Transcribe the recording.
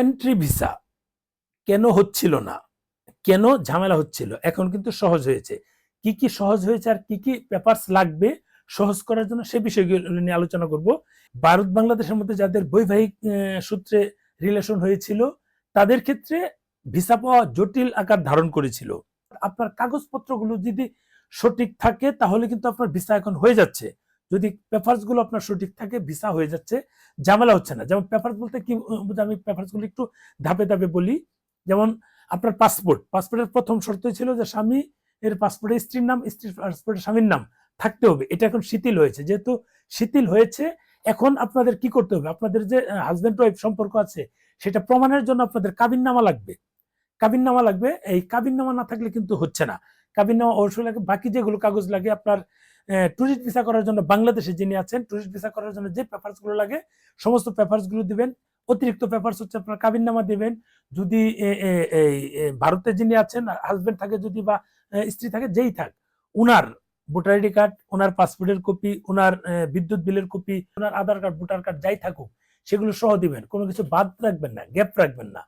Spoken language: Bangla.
এন্ট্রি ভিসা কেন হচ্ছিল না, কেন ঝামেলা হচ্ছিল, এখন কিন্তু সহজ হয়েছে। কি কি সহজ হয়েছে আর কি কি পেপারস লাগবে সহজ করার জন্য সে বিষয়গুলো নিয়ে আলোচনা করব। ভারত বাংলাদেশের মধ্যে যাদের বৈবাহিক সূত্রে রিলেশন হয়েছিল তাদের ক্ষেত্রে ভিসা পাওয়া জটিল আকার ধারণ করেছিল। আপনার কাগজপত্রগুলো যদি সঠিক থাকে তাহলে কিন্তু আপনার ভিসা এখন হয়ে যাচ্ছে। যদি পেপারস গুলো আপনার সঠিক থাকে ভিসা হয়ে যাচ্ছে, ঝামেলা হচ্ছে না। যেমন পেপারস বলতে কি, আমি পেপারস গুলো একটু ধাপে ধাপে বলি। যেমন আপনার পাসপোর্টের প্রথম শর্তই ছিল যে স্বামী এর পাসপোর্টে স্ত্রীর নাম, স্ত্রীর পাসপোর্টে স্বামীর নাম থাকতে হবে। এটা এখন শিথিল হয়েছে। যেহেতু শিথিল হয়েছে, এখন আপনাদের কি করতে হবে, আপনাদের যে হাজবেন্ড ওয়াইফ সম্পর্ক আছে সেটা প্রমাণের জন্য আপনাদের কাবিননামা লাগবে। কাবিননামা লাগবে, এই কাবিননামা না থাকলে কিন্তু হচ্ছে না। কাবিননামা অবশ্যই লাগে। বাকি যেগুলো কাগজ লাগে আপনার টুরিস্ট ভিসা করার জন্য, বাংলাদেশে যিনি আছেন টুরিস্ট ভিসা করার জন্য যে পেপারস গুলো লাগে সমস্ত পেপারস গুলো দিবেন। অতিরিক্ত পেপারস হচ্ছে আপনার কাবিননামা দিবেন। যদি ভারতে যিনি আছেন হাজবেন্ড থাকে যদি বা স্ত্রী থাকে, যেই থাক, উনার ভোটার আইডি কার্ড, ওনার পাসপোর্টের কপি, ওনার বিদ্যুৎ বিলের কপি, ওনার আধার কার্ড, ভোটার কার্ড যাই থাকুক সেগুলো সহ দিবেন। কোনো কিছু বাদ রাখবেন না, গ্যাপ রাখবেন না।